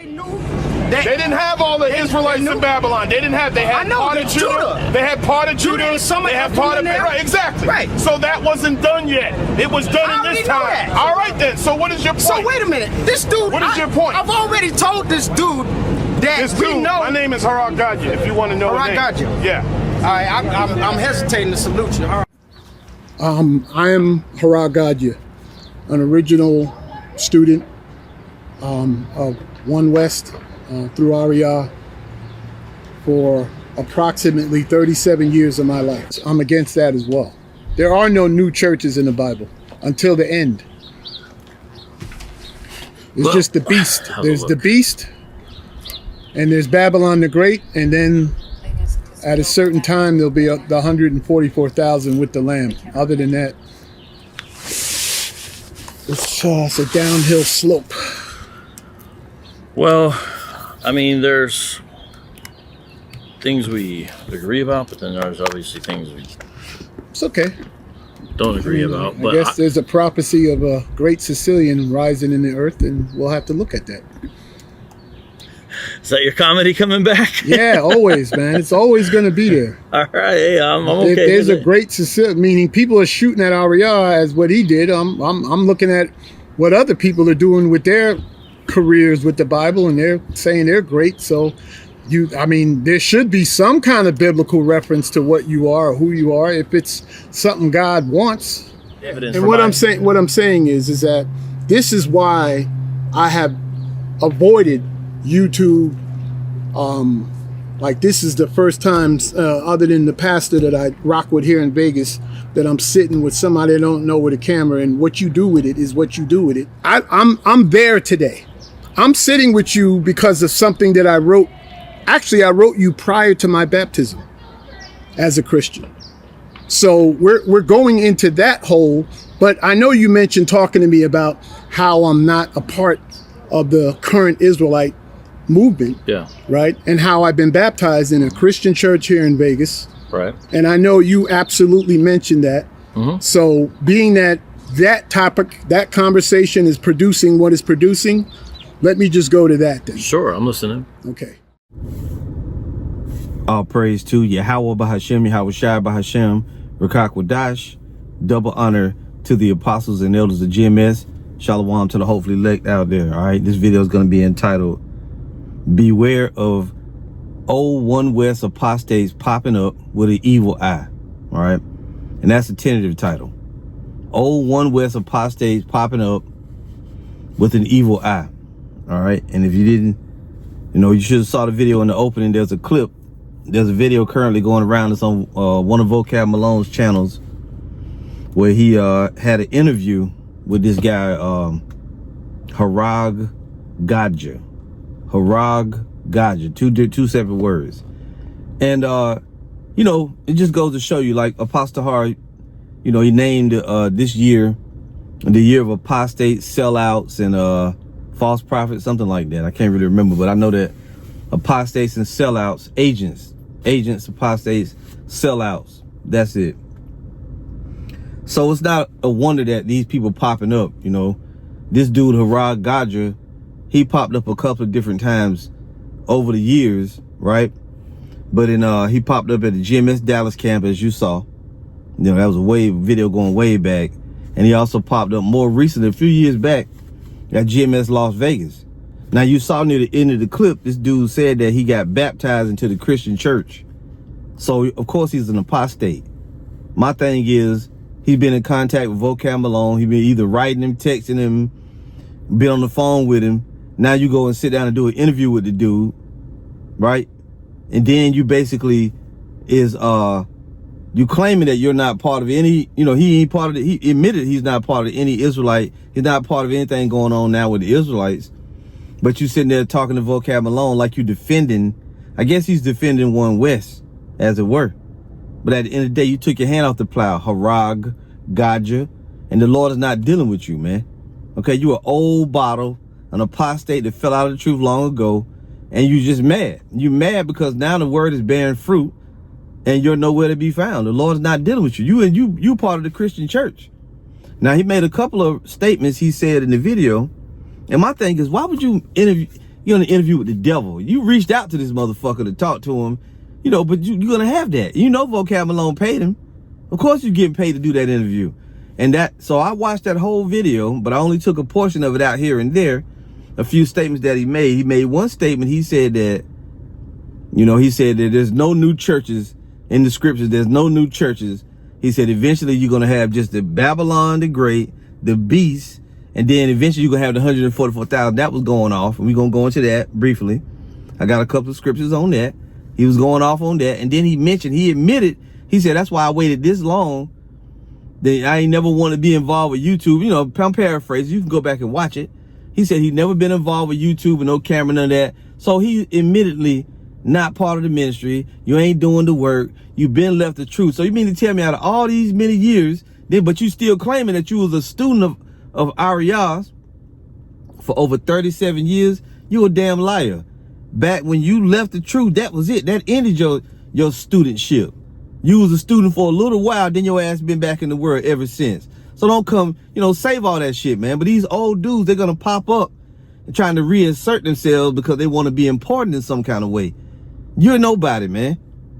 They didn't have all the Israelites in Babylon. They had part of Judah. They had part of Judah. They had part of right, exactly. Right. So that wasn't done yet. It was done in this time. All right then. So what is your point? So wait a minute. This dude. What is your point? I've already told this dude that this dude. My name is Harag Gadya. If you want to know Harag Gadya. Yeah. All right. I'm hesitating to salute you. All right. I am Harag Gadya, an original student of One West through Ariya for approximately 37 years of my life. I'm against that as well. There are no new churches in the Bible until the end. It's just the beast. There's the beast, and there's Babylon the Great, and then at a certain time there'll be the 144,000 with the Lamb. Other than that, it's a downhill slope. Well, I mean, there's things we agree about, but then there's obviously things we It's okay. don't agree about. I guess there's a prophecy of a great Sicilian rising in the earth, and we'll have to look at that. Is that your comedy coming back? Yeah, always, man. It's always going to be there. All right, hey, I'm okay. If there's a great Sicilian, meaning people are shooting at Ariya as what he did. I'm looking at what other people are doing with their careers with the Bible, and they're saying they're great. So there should be some kind of biblical reference to what you are or who you are if it's something God wants. Evidence. And what I'm saying is that this is why I have avoided YouTube. Like, this is the first time, other than the pastor that I rock with here in Vegas, that I'm sitting with somebody I don't know with a camera, and what you do with it is what you do with it. I'm there today. I'm sitting with you because of something that I wrote. Actually, I wrote you prior to my baptism as a Christian. So we're going into that hole, but I know you mentioned talking to me about how I'm not a part of the current Israelite movement, yeah, right? And how I've been baptized in a Christian church here in Vegas, right? And I know you absolutely mentioned that. Mm-hmm. So being that topic, that conversation is producing what is producing, let me just go to that then. Sure, I'm listening. Okay. All praise to Yahweh Bahashem, Yahweh Shai Bahashem, Rakak Wadash. Double honor to the apostles and elders of GMS. Shalom to the hopefully elect out there. All right, this video is going to be entitled "Beware of Old One West Apostates Popping Up with an Evil Eye." All right, and that's a tentative title. Old One West Apostates Popping Up with an Evil Eye. All right, and if you didn't, you should have saw the video in the opening. There's a clip. There's a video currently going around. It's on one of Vocab Malone's channels, where he had an interview with this guy, Harag Gadya. Harag Gadya, two separate words. And it just goes to show you, like Apostle Har, he named this year the year of apostates, sellouts, and false prophets, something like that. I can't really remember, but I know that apostates and sellouts, agents, apostates, sellouts, that's it. So it's not a wonder that these people popping up. This dude Harag Gadya, he popped up a couple of different times over the years, right? But he popped up at the GMS Dallas campus, you saw. That was a video going way back. And he also popped up more recently, a few years back, at GMS Las Vegas. Now, you saw near the end of the clip, this dude said that he got baptized into the Christian church. So, of course, he's an apostate. My thing is, he's been in contact with Vocab Malone. He's been either writing him, texting him, been on the phone with him. Now you go and sit down and do an interview with the dude, right? And then you basically you claiming that you're not part of any, he ain't part of he admitted he's not part of any Israelite. He's not part of anything going on now with the Israelites. But you sitting there talking to Vocab Malone like you defending, I guess he's defending One West, as it were. But at the end of the day, you took your hand off the plow, Harag Gadya, and the Lord is not dealing with you, man. Okay, you an old bottle, an apostate that fell out of the truth long ago, and you just mad. You mad because now the word is bearing fruit, and you're nowhere to be found. The Lord is not dealing with you. You part of the Christian church. Now, he made a couple of statements he said in the video, and my thing is, why would you You're on an interview with the devil. You reached out to this motherfucker to talk to him, you know, but you're going to have that. You know Vocab Malone paid him. Of course you're getting paid to do that interview. So I watched that whole video, but I only took a portion of it out here and there. A few statements that he made. He made one statement. He said that, you know, he said that there's no new churches in the scriptures. There's no new churches. He said eventually you're going to have just the Babylon the Great, the beast, and then eventually you're going to have the 144,000. That was going off. And we're going to go into that briefly. I got a couple of scriptures on that. He was going off on that. And then he admitted, he said, that's why I waited this long. That I ain't never want to be involved with YouTube. You know, I'm paraphrasing. You can go back and watch it. He said he'd never been involved with YouTube and no camera, none of that. So he admittedly not part of the ministry. You ain't doing the work. You've been left the truth. So you mean to tell me out of all these many years, but you still claiming that you was a student of Arias for over 37 years? You a damn liar. Back when you left the truth, that was it. That ended your studentship. You was a student for a little while, then your ass been back in the world ever since. So don't come, you know, save all that shit, man. But these old dudes, they're going to pop up and trying to reinsert themselves because they want to be important in some kind of way. You're nobody, man.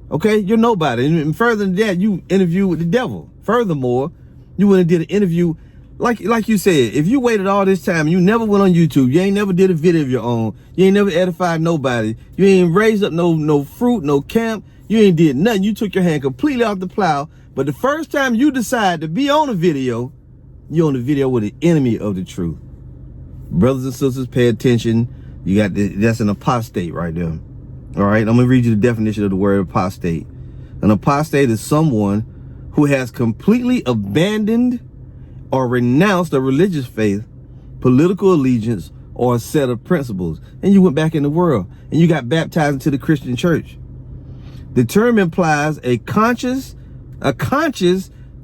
Okay? You're nobody. And further than that, you interviewed with the devil. Furthermore, you went and did an interview. Like you said, if you waited all this time, you never went on YouTube, you ain't never did a video of your own, you ain't never edified nobody, you ain't raised up no fruit, no camp, you ain't did nothing. You took your hand completely off the plow. But the first time you decide to be on a video, you're on the video with the enemy of the truth. Brothers and sisters, pay attention. You got that's an apostate right there. All right, I'm gonna read you the definition of the word apostate. An apostate is someone who has completely abandoned or renounced a religious faith, political allegiance, or a set of principles. And you went back in the world and you got baptized into the Christian church. The term implies a conscious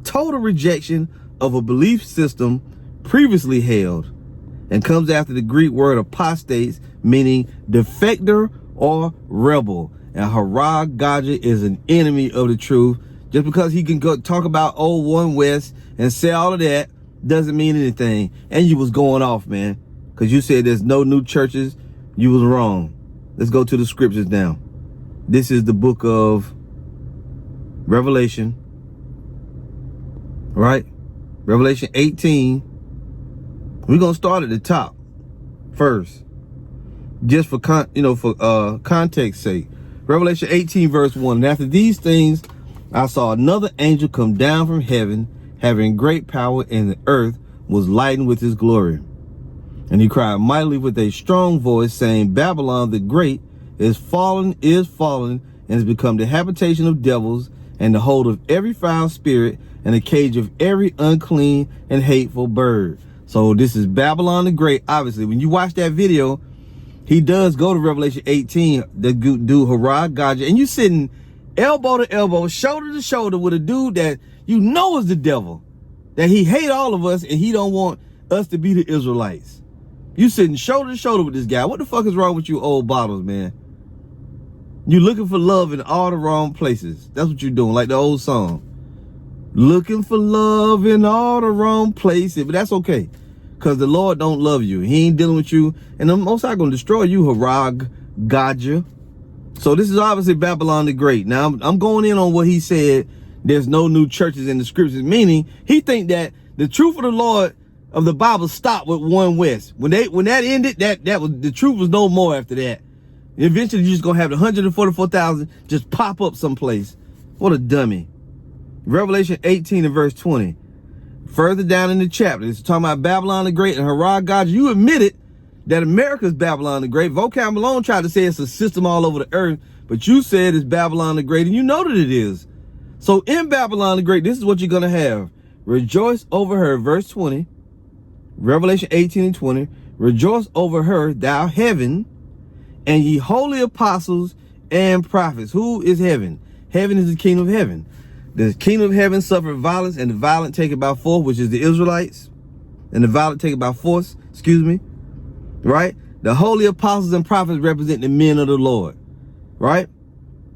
total rejection of a belief system previously held, and comes after the Greek word apostates, meaning defector or rebel. And Harag Gaja is an enemy of the truth. Just because he can go talk about old One West and say all of that doesn't mean anything. And you was going off, man, because you said there's no new churches. You was wrong. Let's go to the scriptures now. This is the book of Revelation, right? Revelation 18. We're going to start at the top first, just for context sake. Revelation 18 verse 1. And after these things, I saw another angel come down from heaven, having great power, and the earth was lightened with his glory. And he cried mightily with a strong voice, saying, Babylon the Great is fallen, and has become the habitation of devils, and the hold of every foul spirit, and the cage of every unclean and hateful bird. So this is Babylon the Great. Obviously, when you watch that video, he does go to Revelation 18, the dude Harag Gaja, and you sitting elbow to elbow, shoulder to shoulder with a dude that you know is the devil, that he hate all of us and he don't want us to be the Israelites. You sitting shoulder to shoulder with this guy. What the fuck is wrong with you old bottles, man? You looking for love in all the wrong places. That's what you're doing, like the old song. Looking for love in all the wrong places. But that's okay, because the Lord don't love you. He ain't dealing with you. And the Most High going to destroy you, Harag Gaja. So this is obviously Babylon the Great. Now, I'm going in on what he said. There's no new churches in the scriptures, meaning he think that the truth of the Lord of the Bible stopped with One West. When that ended, that was the truth was no more after that. Eventually, you're just going to have the 144,000 just pop up someplace. What a dummy. Revelation 18 and verse 20. Further down in the chapter, it's talking about Babylon the Great and Harag Gaja. You admitted that America's Babylon the Great. Vocab Malone tried to say it's a system all over the earth, but you said it's Babylon the Great, and you know that it is. So in Babylon the Great, this is what you're going to have. Rejoice over her, verse 20. Revelation 18 and 20. Rejoice over her, thou heaven, and ye holy apostles and prophets. Who is heaven? Heaven is the kingdom of heaven. The kingdom of heaven suffered violence, and the violent take it by force, which is the Israelites. And the violent take it by force, right? The holy apostles and prophets represent the men of the Lord, right?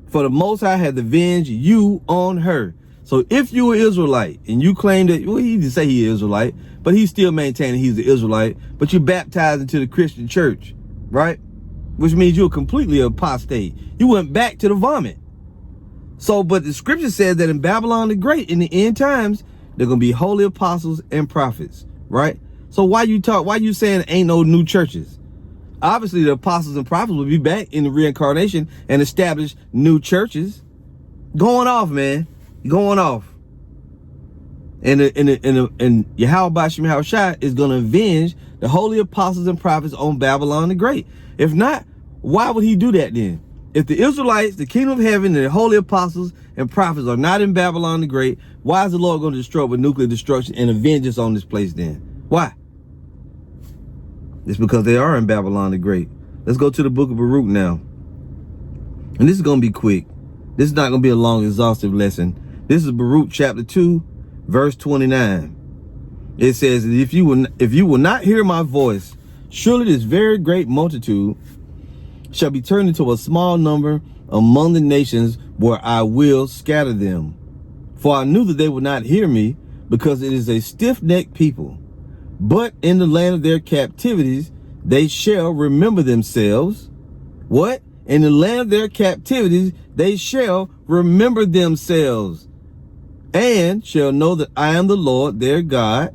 For the Most High had avenged you on her. So if you were Israelite and you claim that, well, he didn't say he is Israelite, but he's still maintaining he's the Israelite, but you baptized into the Christian church, right? which means you're completely apostate. You went back to the vomit. So, but the scripture says that in Babylon the Great, in the end times, they're going to be holy apostles and prophets, right? So why you saying ain't no new churches? Obviously, the apostles and prophets will be back in the reincarnation and establish new churches. Going off, man. Going off. And Yahweh Bashim Yahushua is going to avenge the holy apostles and prophets on Babylon the Great. If not, why would he do that then? If the Israelites, the kingdom of heaven, and the holy apostles and prophets are not in Babylon the Great, why is the Lord going to destroy with nuclear destruction and avenge us on this place then? Why? It's because they are in Babylon the Great. Let's go to the book of Baruch now. And this is going to be quick. This is not going to be a long, exhaustive lesson. This is Baruch chapter 2, verse 29. It says, if you will not hear my voice, surely this very great multitude shall be turned into a small number among the nations where I will scatter them. For I knew that they would not hear me, because it is a stiff-necked people. But in the land of their captivities, they shall remember themselves. What? In the land of their captivities, they shall remember themselves, and shall know that I am the Lord their God.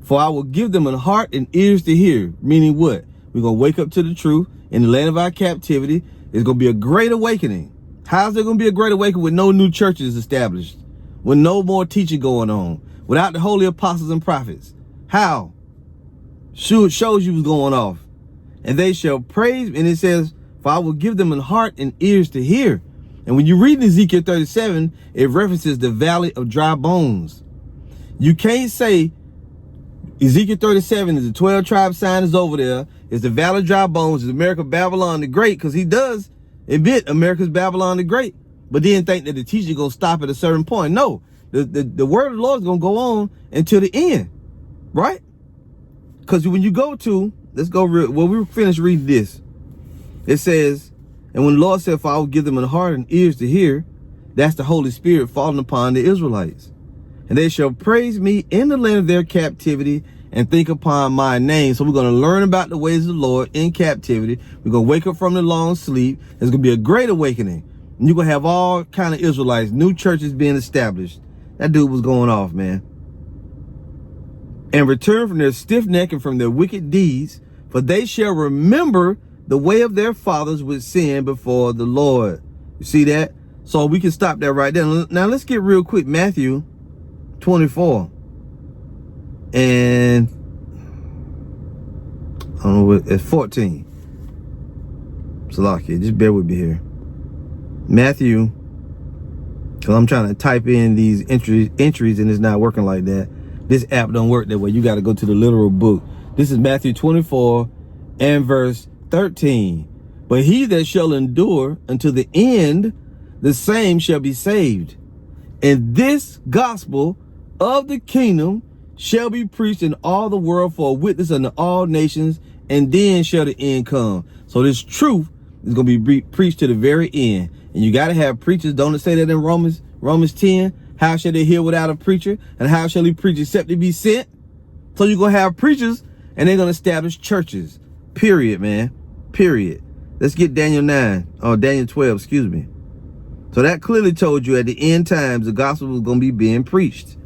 For I will give them a heart and ears to hear. Meaning what? We're going to wake up to the truth. In the land of our captivity, there's going to be a great awakening. How's there going to be a great awakening with no new churches established? With no more teaching going on? Without the holy apostles and prophets? How? Shows you what's going off. And they shall praise, and it says, for I will give them a heart and ears to hear. And when you read Ezekiel 37, it references the valley of dry bones. You can't say Ezekiel 37 is the 12 tribe sign is over there. It's the valley of dry bones. It's America, Babylon the Great, because he does admit America's Babylon the Great. But then think that the teaching going to stop at a certain point. No, the word of the Lord is going to go on until the end, right? Because when you go to, let's go, well, we finished reading this. It says, and when the Lord said, for I will give them a heart and ears to hear, that's the Holy Spirit falling upon the Israelites. And they shall praise me in the land of their captivity and think upon my name. So we're going to learn about the ways of the Lord in captivity. We're going to wake up from the long sleep. There's going to be a great awakening. And you're going to have all kind of Israelites, new churches being established. That dude was going off, man. And return from their stiff neck and from their wicked deeds, for they shall remember the way of their fathers with sin before the Lord. You see that? So we can stop that right there. Now let's get real quick. Matthew 24. And I don't know what, it's 14. Salakia, just bear with me here. Matthew, because I'm trying to type in these entries and it's not working like that. This app don't work that way. You got to go to the literal book. This is Matthew 24 and verse 13. But he that shall endure unto the end, the same shall be saved. And this gospel of the kingdom shall be preached in all the world for a witness unto all nations, and then shall the end come. So this truth is going to be preached to the very end. And you got to have preachers. Don't it say that in Romans 10? How shall they hear without a preacher? And how shall he preach except he be sent? So you're going to have preachers, and they're going to establish churches. Period, man. Period. Let's get Daniel 12, excuse me. So that clearly told you at the end times, the gospel was going to be being preached.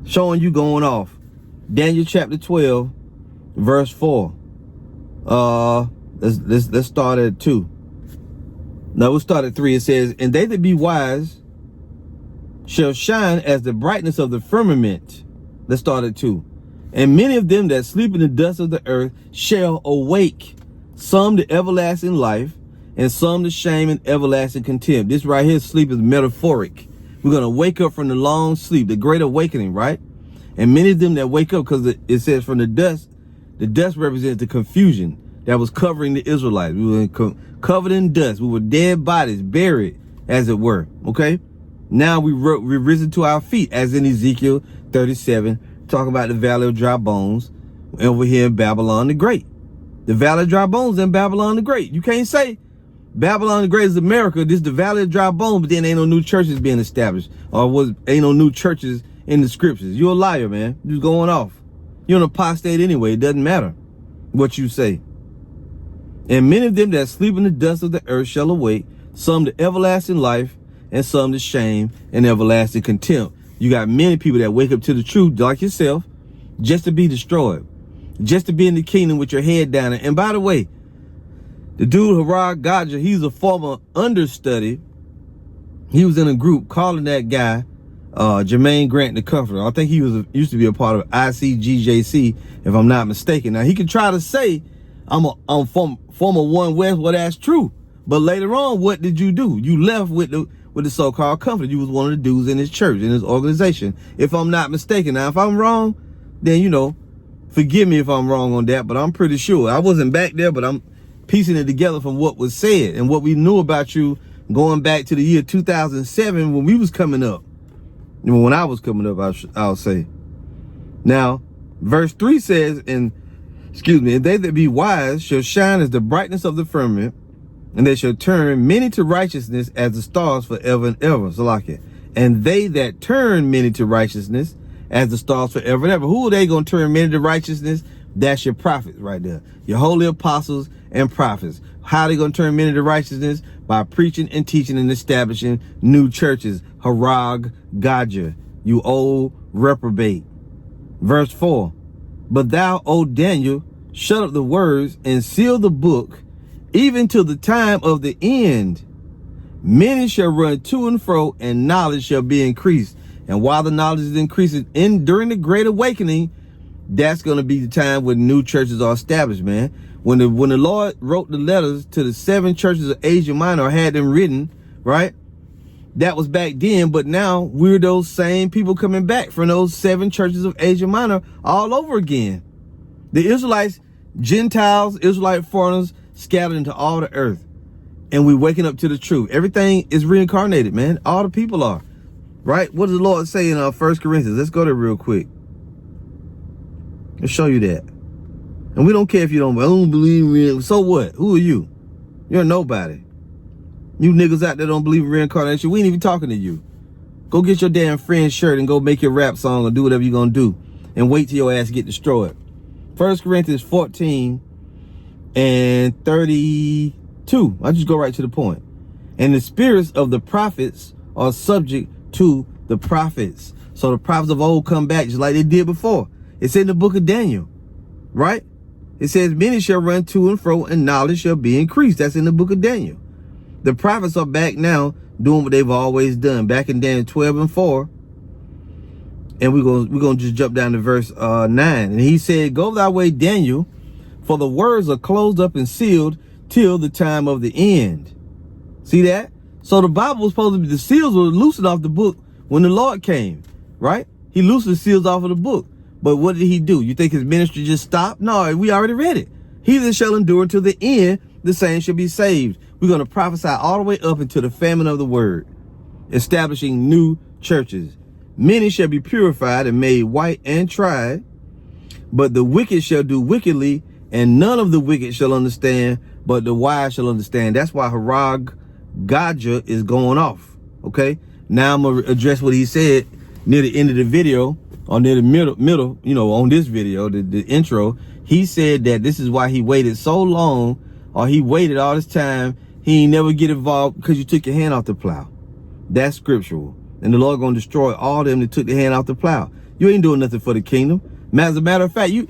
Showing you going off. Daniel chapter 12, verse 4. Let's start at 2. No, we'll start at 3. It says, and they that be wise shall shine as the brightness of the firmament. Let's start at 2. And many of them that sleep in the dust of the earth shall awake, some to everlasting life, and some to shame and everlasting contempt. This right here, sleep, is metaphoric. We're going to wake up from the long sleep, the great awakening, right? And many of them that wake up, because it says from the dust represents the confusion that was covering the Israelites. We were covered in dust. We were dead bodies, buried, as it were, okay? Now we've risen to our feet, as in Ezekiel 37, talking about the valley of dry bones over here in Babylon the Great. The valley of dry bones in Babylon the Great. You can't say Babylon the Great is America. This is the valley of dry bones, but then ain't no new churches being established, or ain't no new churches in the scriptures. You're a liar, man. You're going off. You're an apostate anyway. It doesn't matter what you say. And many of them that sleep in the dust of the earth shall awake, some to everlasting life, and some to shame and everlasting contempt. You got many people that wake up to the truth, like yourself, just to be destroyed, just to be in the kingdom with your head down. And by the way, the dude Harag Gadja, he's a former understudy. He was in a group calling that guy Jermaine Grant the Comforter. I think he used to be a part of ICGJC, if I'm not mistaken. Now he can try to say I'm former One West. Well, that's true. But later on, what did you do? You left with the so-called Comforter. You was one of the dudes in his church, in his organization, if I'm not mistaken. Now, if I'm wrong, then, you know, forgive me if I'm wrong on that, but I'm pretty sure. I wasn't back there, but I'm piecing it together from what was said and what we knew about you going back to the year 2007 when we was coming up. When I was coming up, I'll say. Now, verse 3 says, and they that be wise shall shine as the brightness of the firmament, and they shall turn many to righteousness as the stars forever and ever. So like it. And they that turn many to righteousness as the stars forever and ever. Who are they going to turn many to righteousness? That's your prophets right there. Your holy apostles and prophets. How are they going to turn many to righteousness? By preaching and teaching and establishing new churches. Harag Gadja, you old reprobate. Verse 4. But thou, O Daniel, shut up the words and seal the book, even till the time of the end. Many shall run to and fro, and knowledge shall be increased. And while the knowledge is increasing during the Great Awakening, that's going to be the time when new churches are established, man. When the Lord wrote the letters to the 7 churches of Asia Minor, or had them written, right? That was back then, but now we're those same people coming back from those 7 churches of Asia Minor all over again. The Israelites, Gentiles, Israelite foreigners, scattered into all the earth. And we're waking up to the truth. Everything is reincarnated, man. All the people are. Right? What does the Lord say in 1 Corinthians? Let's go there real quick. Let's show you that. And we don't care if you don't believe in reincarnation. So what? Who are you? You're nobody. You niggas out there don't believe in reincarnation. We ain't even talking to you. Go get your damn friend's shirt and go make your rap song or do whatever you're going to do. And wait till your ass get destroyed. 1 Corinthians 14 and 32. I'll just go right to the point. And the spirits of the prophets are subject to the prophets. So the prophets of old come back just like they did before. It's in the book of Daniel, right? It says, many shall run to and fro, and knowledge shall be increased. That's in the book of Daniel. The prophets are back now doing what they've always done. Back in Daniel 12 and 4. And we're going to just jump down to verse 9. And he said, go thy way, Daniel, for the words are closed up and sealed till the time of the end. See that? So the Bible was supposed to be, the seals were loosened off the book when the Lord came, right? He loosened the seals off of the book. But what did he do? You think his ministry just stopped? No, we already read it. He that shall endure until the end, the same shall be saved. We're going to prophesy all the way up into the famine of the word, establishing new churches. Many shall be purified and made white and tried, but the wicked shall do wickedly, and none of the wicked shall understand, but the wise shall understand. That's why Harag Gadja is going off. Okay. Now I'm going to address what he said near the end of the video, or near the middle, you know, on this video, the intro. He said that this is why he waited so long, or he waited all this time. He ain't never get involved because you took your hand off the plow. That's scriptural. And the Lord gonna destroy all them that took their hand off the plow. You ain't doing nothing for the kingdom. As a matter of fact, you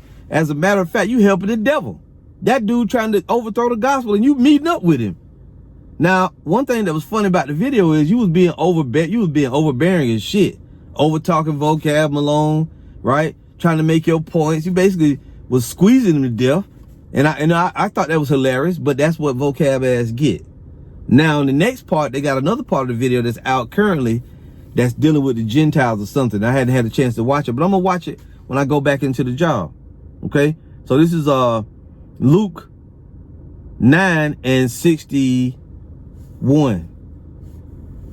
helping the devil. That dude trying to overthrow the gospel, and you meeting up with him. Now, one thing that was funny about the video is you was being overbearing as shit. Over talking vocab Malone, right? Trying to make your points. You basically was squeezing him to death. And I thought that was hilarious, but that's what vocab ass get. Now, in the next part, they got another part of the video that's out currently that's dealing with the Gentiles or something. I hadn't had a chance to watch it, but I'm going to watch it when I go back into the job. Okay? So this is Luke 9 and 61.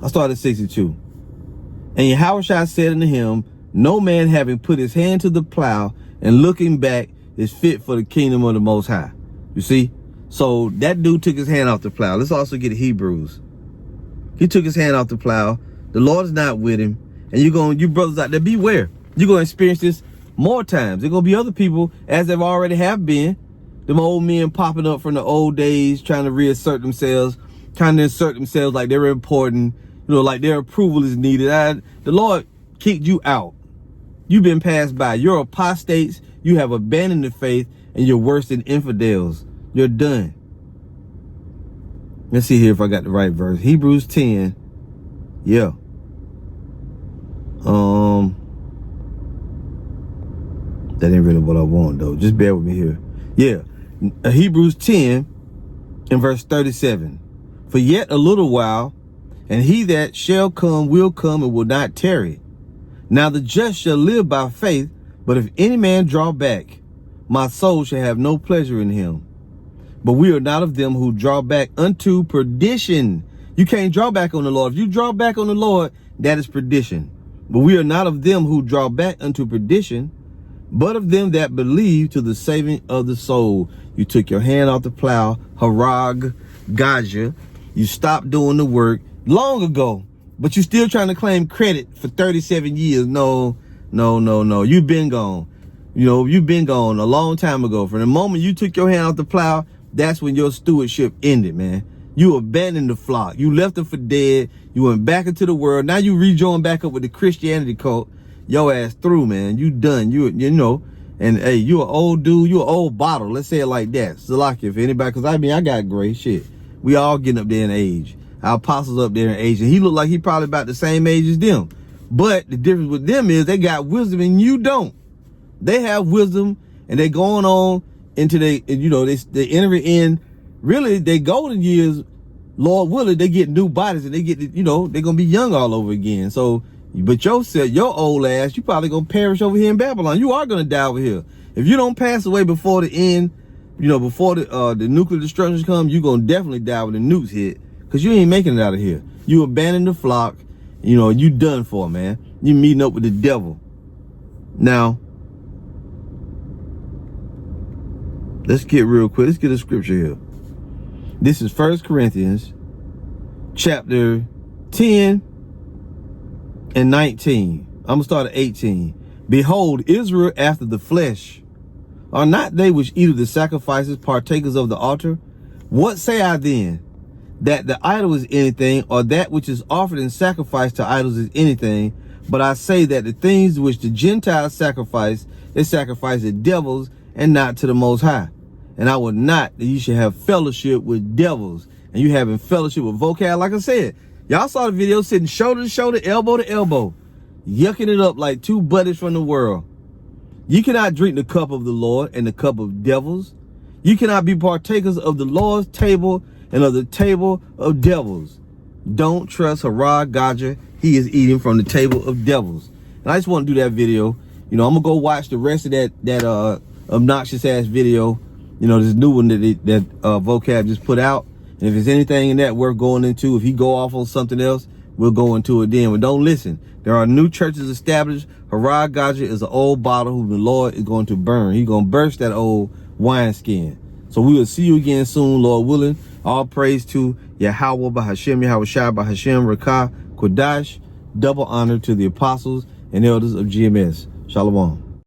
I started at 62. And Yahushua said unto him, no man having put his hand to the plow and looking back is fit for the kingdom of the Most High. You see? So that dude took his hand off the plow. Let's also get Hebrews. He took his hand off the plow. The Lord is not with him. And you brothers out there, beware. You're going to experience this more times. There's going to be other people, as there already have been, Them old men popping up from the old days, trying to reassert themselves, trying to insert themselves like they're important, you know, like their approval is needed. The Lord kicked you out. You've been passed by. You're apostates. You have abandoned the faith, and you're worse than infidels. You're done. Let's see here if I got the right verse. Hebrews 10. Yeah. That ain't really what I want, though. Just bear with me here. Yeah. Hebrews 10 and verse 37. For yet a little while, and he that shall come will come and will not tarry. Now the just shall live by faith, but if any man draw back, my soul shall have no pleasure in him. But we are not of them who draw back unto perdition. You can't draw back on the Lord. If you draw back on the Lord, that is perdition. But we are not of them who draw back unto perdition, but of them that believe to the saving of the soul. You took your hand off the plow, harag, gaja. You stopped doing the work long ago, but you're still trying to claim credit for 37 years. No. You've been gone. You know, you've been gone a long time ago. From the moment you took your hand off the plow, that's when your stewardship ended, man. You abandoned the flock. You left them for dead. You went back into the world. Now you rejoined back up with the Christianity cult. Your ass through, man. You done. You know. And hey, you an old dude. You an old bottle. Let's say it like that. Salaki for anybody, because I mean, I got gray shit. We all getting up there in age. Our apostles up there in age, and he looked like he probably about the same age as them. But the difference with them is they got wisdom and you don't. They have wisdom and they going on into they enter in really their golden years. Lord willing, they get new bodies and they get, they're gonna be young all over again. So, but your old ass, you probably gonna perish over here in Babylon. You are gonna die over here. If you don't pass away before the end, before the nuclear destruction comes, you're gonna definitely die when the nukes hit, because you ain't making it out of here. You abandoned the flock. You done for, man. You meeting up with the devil. Now, let's get real quick. Let's get a scripture here. This is 1 Corinthians chapter 10 and 19. I'm going to start at 18. Behold, Israel after the flesh, are not they which eat of the sacrifices partakers of the altar? What say I then? That the idol is anything, or that which is offered in sacrifice to idols is anything? But I say that the things which the Gentiles sacrifice, they sacrifice to devils and not to the Most High. And I would not that you should have fellowship with devils. And you having fellowship with vocab, like I said. Y'all saw the video sitting shoulder to shoulder, elbow to elbow, yucking it up like two buddies from the world. You cannot drink the cup of the Lord and the cup of devils. You cannot be partakers of the Lord's table and of the table of devils. Don't trust Harag Gaja. He is eating from the table of devils. And I just want to do that video. I'm gonna go watch the rest of that obnoxious ass video. This new one that vocab just put out. And if there's anything in that worth going into, if he go off on something else, we'll go into it then. But don't listen. There are new churches established. Harag Gaja is an old bottle who the Lord is going to burn. He's going to burst that old wineskin. So we will see you again soon, Lord willing. All praise to Yahweh Bahashem, Yahweh Shai Bahashem, Rakah, Kodash. Double honor to the apostles and elders of GMS. Shalom.